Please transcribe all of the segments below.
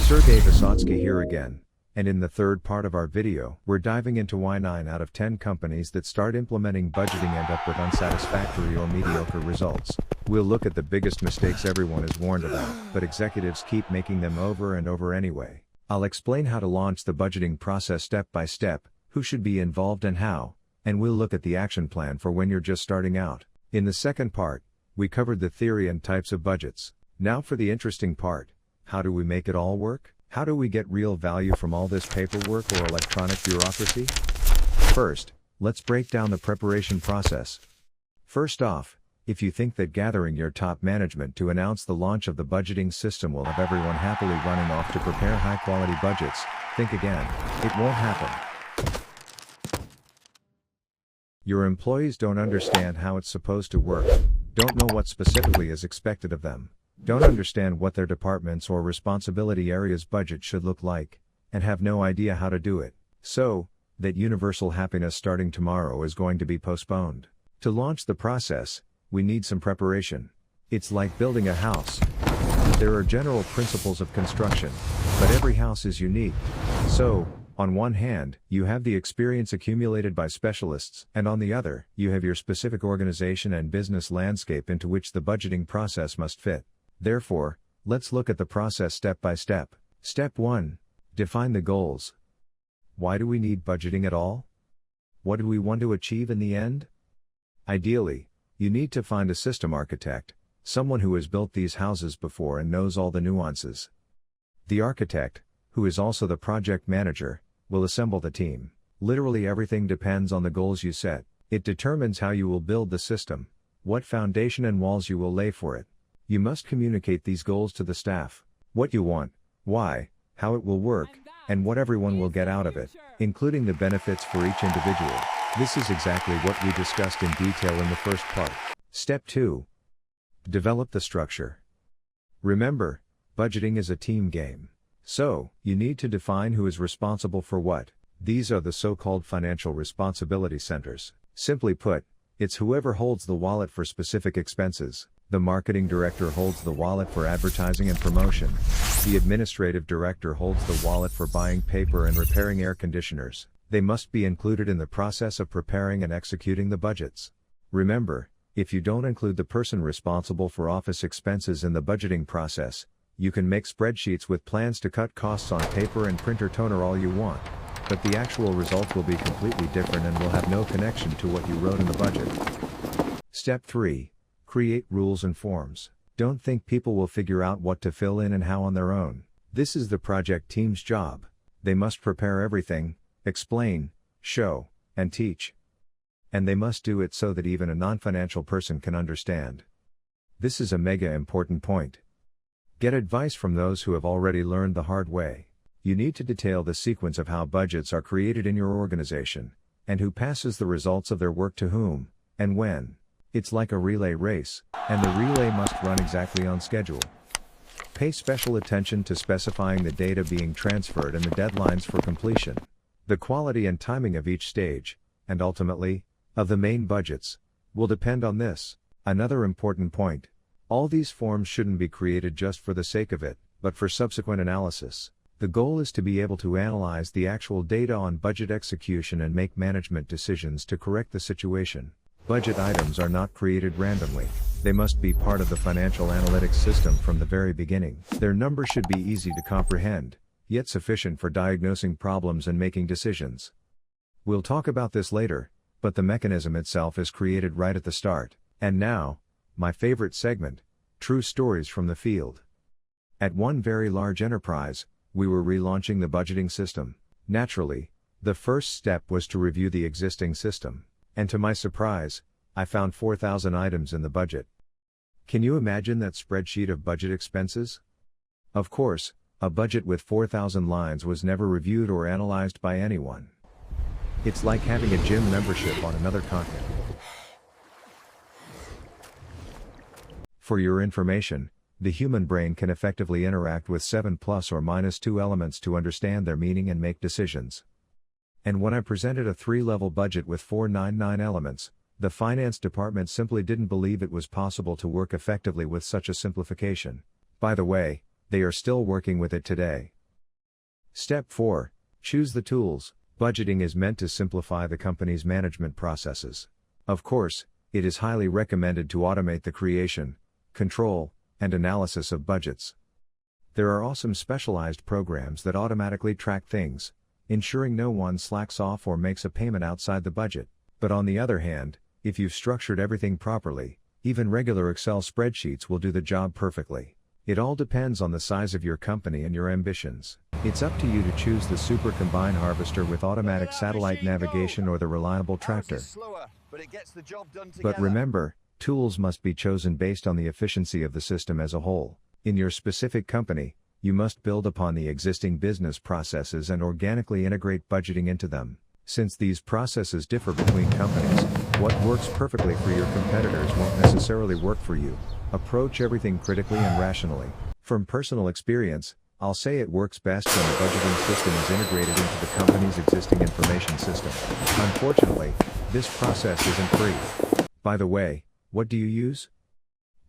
Sergey Vysotsky here again, and in the third part of our video, we're diving into why 9 out of 10 companies that start implementing budgeting end up with unsatisfactory or mediocre results. We'll look at the biggest mistakes everyone is warned about, but executives keep making them over and over anyway. I'll explain how to launch the budgeting process step by step, who should be involved and how, and we'll look at the action plan for when you're just starting out. In the second part, we covered the theory and types of budgets. Now for the interesting part. How do we make it all work? How do we get real value from all this paperwork or electronic bureaucracy? First, let's break down the preparation process. First off, if you think that gathering your top management to announce the launch of the budgeting system will have everyone happily running off to prepare high-quality budgets, think again. It won't happen. Your employees don't understand how it's supposed to work, don't know what specifically is expected of them, don't understand what their departments or responsibility areas' budget should look like, and have no idea how to do it. So, that universal happiness starting tomorrow is going to be postponed. To launch the process, we need some preparation. It's like building a house. There are general principles of construction, but every house is unique. So, on one hand, you have the experience accumulated by specialists, and on the other, you have your specific organization and business landscape into which the budgeting process must fit. Therefore, let's look at the process step by step. Step 1. Define the goals. Why do we need budgeting at all? What do we want to achieve in the end? Ideally, you need to find a system architect, someone who has built these houses before and knows all the nuances. The architect, who is also the project manager, will assemble the team. Literally everything depends on the goals you set. It determines how you will build the system, what foundation and walls you will lay for it. You must communicate these goals to the staff. What you want, why, how it will work, and what everyone will get out of it, including the benefits for each individual. This is exactly what we discussed in detail in the first part. Step 2. Develop the structure. Remember, budgeting is a team game. So, you need to define who is responsible for what. These are the so-called financial responsibility centers. Simply put, it's whoever holds the wallet for specific expenses. The marketing director holds the wallet for advertising and promotion. The administrative director holds the wallet for buying paper and repairing air conditioners. They must be included in the process of preparing and executing the budgets. Remember, if you don't include the person responsible for office expenses in the budgeting process, you can make spreadsheets with plans to cut costs on paper and printer toner all you want, but the actual results will be completely different and will have no connection to what you wrote in the budget. Step 3. Create rules and forms. Don't think people will figure out what to fill in and how on their own. This is the project team's job. They must prepare everything, explain, show, and teach. And they must do it so that even a non-financial person can understand. This is a mega important point. Get advice from those who have already learned the hard way. You need to detail the sequence of how budgets are created in your organization, and who passes the results of their work to whom, and when. It's like a relay race, and the relay must run exactly on schedule. Pay special attention to specifying the data being transferred and the deadlines for completion. The quality and timing of each stage, and ultimately, of the main budgets, will depend on this. Another important point. All these forms shouldn't be created just for the sake of it, but for subsequent analysis. The goal is to be able to analyze the actual data on budget execution and make management decisions to correct the situation. Budget items are not created randomly. They must be part of the financial analytics system from the very beginning. Their numbers should be easy to comprehend, yet sufficient for diagnosing problems and making decisions. We'll talk about this later, but the mechanism itself is created right at the start. And now, my favorite segment, true stories from the field. At one very large enterprise, we were relaunching the budgeting system. Naturally, the first step was to review the existing system. And to my surprise, I found 4,000 items in the budget. Can you imagine that spreadsheet of budget expenses? Of course, a budget with 4,000 lines was never reviewed or analyzed by anyone. It's like having a gym membership on another continent. For your information, the human brain can effectively interact with 7 plus or minus 2 elements to understand their meaning and make decisions. And when I presented a 3-level budget with 499 elements, the finance department simply didn't believe it was possible to work effectively with such a simplification. By the way, they are still working with it today. Step 4. Choose the tools. Budgeting is meant to simplify the company's management processes. Of course, it is highly recommended to automate the creation, control, and analysis of budgets. There are awesome specialized programs that automatically track things, ensuring no one slacks off or makes a payment outside the budget. But on the other hand, if you've structured everything properly, even regular Excel spreadsheets will do the job perfectly. It all depends on the size of your company and your ambitions. It's up to you to choose the super combine harvester with automatic satellite navigation or the reliable tractor. But remember, tools must be chosen based on the efficiency of the system as a whole. In your specific company, you must build upon the existing business processes and organically integrate budgeting into them. Since these processes differ between companies, what works perfectly for your competitors won't necessarily work for you. Approach everything critically and rationally. From personal experience, I'll say it works best when the budgeting system is integrated into the company's existing information system. Unfortunately, this process isn't free. By the way, what do you use?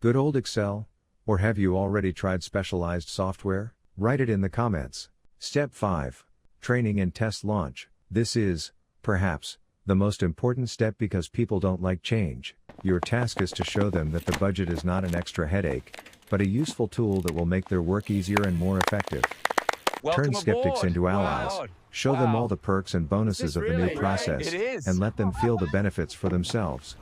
Good old Excel? Or have you already tried specialized software? Write it in the comments. Step 5. Training and test launch. This is, perhaps, the most important step because people don't like change. Your task is to show them that the budget is not an extra headache, but a useful tool that will make their work easier and more effective. Turn skeptics into allies. Show them all the perks and bonuses of the new process, and let them feel the benefits for themselves.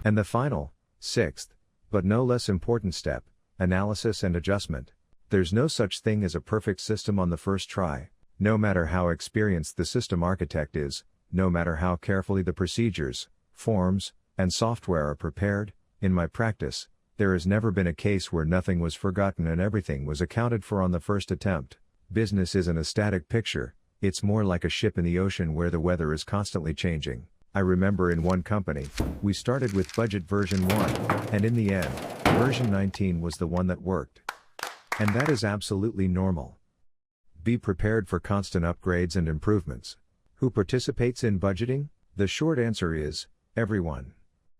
And the final, 6th, but no less important step, analysis and adjustment. There's no such thing as a perfect system on the first try. No matter how experienced the system architect is, no matter how carefully the procedures, forms, and software are prepared, in my practice, there has never been a case where nothing was forgotten and everything was accounted for on the first attempt. Business isn't a static picture, it's more like a ship in the ocean where the weather is constantly changing. I remember in one company, we started with budget version 1, and in the end, version 19 was the one that worked. And that is absolutely normal. Be prepared for constant upgrades and improvements. Who participates in budgeting? The short answer is, everyone.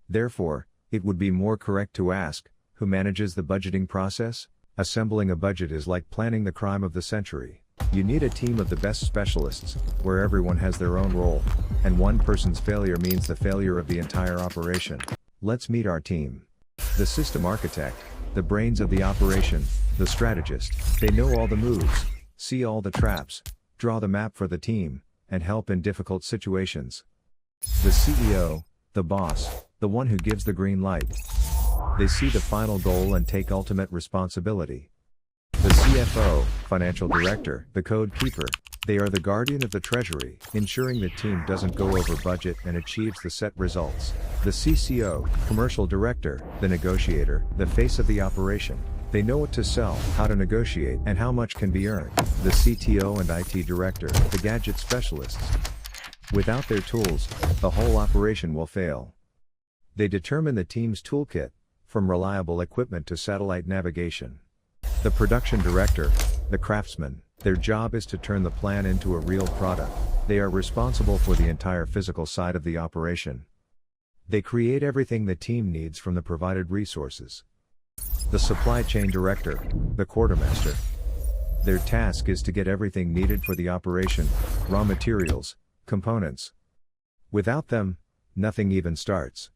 Therefore, it would be more correct to ask, who manages the budgeting process? Assembling a budget is like planning the crime of the century. You need a team of the best specialists, where everyone has their own role, and one person's failure means the failure of the entire operation. Let's meet our team. The system architect, the brains of the operation, the strategist. They know all the moves, see all the traps, draw the map for the team, and help in difficult situations. The CEO, the boss, the one who gives the green light. They see the final goal and take ultimate responsibility. The CFO, financial director, the code keeper. They are the guardian of the treasury, ensuring the team doesn't go over budget and achieves the set results. The CCO, commercial director, the negotiator, the face of the operation. They know what to sell, how to negotiate, and how much can be earned. The CTO and IT director, the gadget specialists. Without their tools, the whole operation will fail. They determine the team's toolkit, from reliable equipment to satellite navigation. The production director, the craftsman. Their job is to turn the plan into a real product. They are responsible for the entire physical side of the operation. They create everything the team needs from the provided resources. The supply chain director, the quartermaster. Their task is to get everything needed for the operation, raw materials, components. Without them, nothing even starts.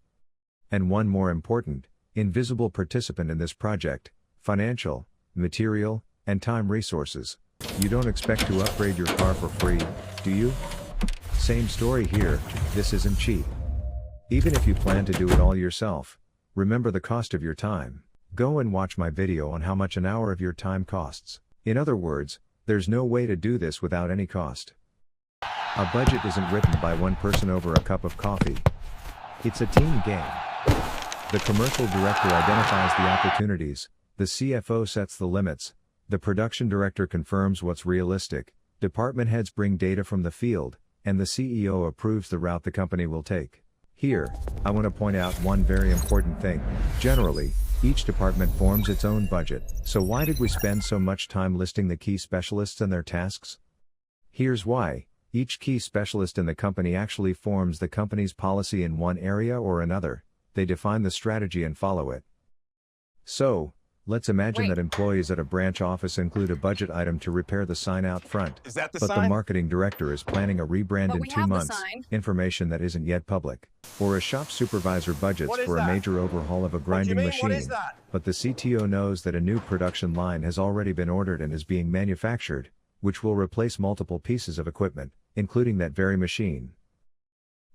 And one more important, invisible participant in this project, financial, material, and time resources. You don't expect to upgrade your car for free, do you? Same story here, this isn't cheap. Even if you plan to do it all yourself, remember the cost of your time. Go and watch my video on how much an hour of your time costs. In other words, there's no way to do this without any cost. A budget isn't written by one person over a cup of coffee. It's a team game. The commercial director identifies the opportunities, the CFO sets the limits, the production director confirms what's realistic, department heads bring data from the field, and the CEO approves the route the company will take. Here, I want to point out one very important thing. Generally, each department forms its own budget, so why did we spend so much time listing the key specialists and their tasks? Here's why. Each key specialist in the company actually forms the company's policy in one area or another. They define the strategy and follow it. So, Let's imagine Wait. that employees at a branch office include a budget item to repair the sign out front. Is that the But the sign? marketing director is planning a rebrand But in we 2 have the months, sign. information that isn't yet public. Or a shop supervisor budgets What is for a that? major overhaul of a What do you grinding mean, machine. what is that? But the CTO knows that a new production line has already been ordered and is being manufactured, which will replace multiple pieces of equipment, including that very machine.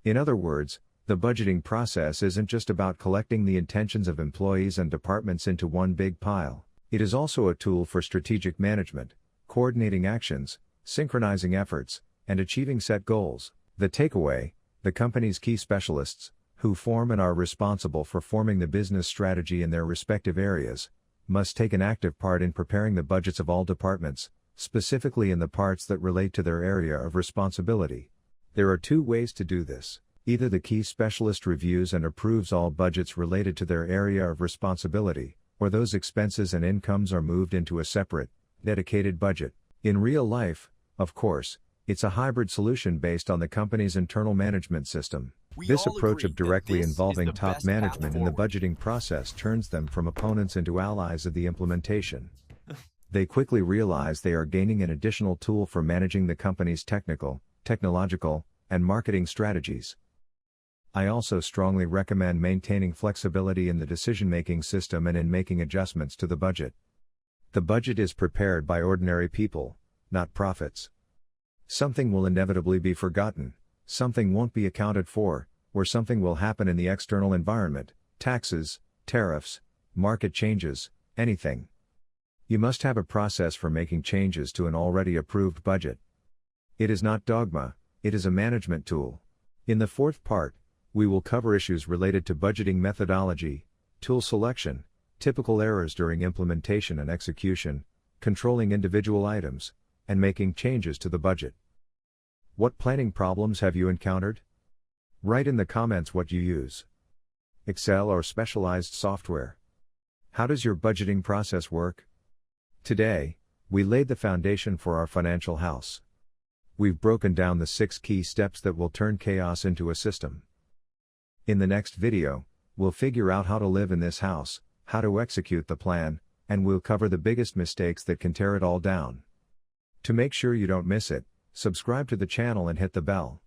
In other words, the budgeting process isn't just about collecting the intentions of employees and departments into one big pile. It is also a tool for strategic management, coordinating actions, synchronizing efforts, and achieving set goals. The takeaway: the company's key specialists, who form and are responsible for forming the business strategy in their respective areas, must take an active part in preparing the budgets of all departments, specifically in the parts that relate to their area of responsibility. There are 2 ways to do this. Either the key specialist reviews and approves all budgets related to their area of responsibility, or those expenses and incomes are moved into a separate, dedicated budget. In real life, of course, it's a hybrid solution based on the company's internal management system. This approach of directly involving top management in the budgeting process turns them from opponents into allies of the implementation. They quickly realize they are gaining an additional tool for managing the company's technical, technological, and marketing strategies. I also strongly recommend maintaining flexibility in the decision-making system and in making adjustments to the budget. The budget is prepared by ordinary people, not profits. Something will inevitably be forgotten, something won't be accounted for, or something will happen in the external environment, taxes, tariffs, market changes, anything. You must have a process for making changes to an already approved budget. It is not dogma, it is a management tool. In the 4th part, we will cover issues related to budgeting methodology, tool selection, typical errors during implementation and execution, controlling individual items, and making changes to the budget. What planning problems have you encountered? Write in the comments what you use. Excel or specialized software. How does your budgeting process work? Today, we laid the foundation for our financial house. We've broken down the 6 key steps that will turn chaos into a system. In the next video, we'll figure out how to live in this house, how to execute the plan, and we'll cover the biggest mistakes that can tear it all down. To make sure you don't miss it, subscribe to the channel and hit the bell.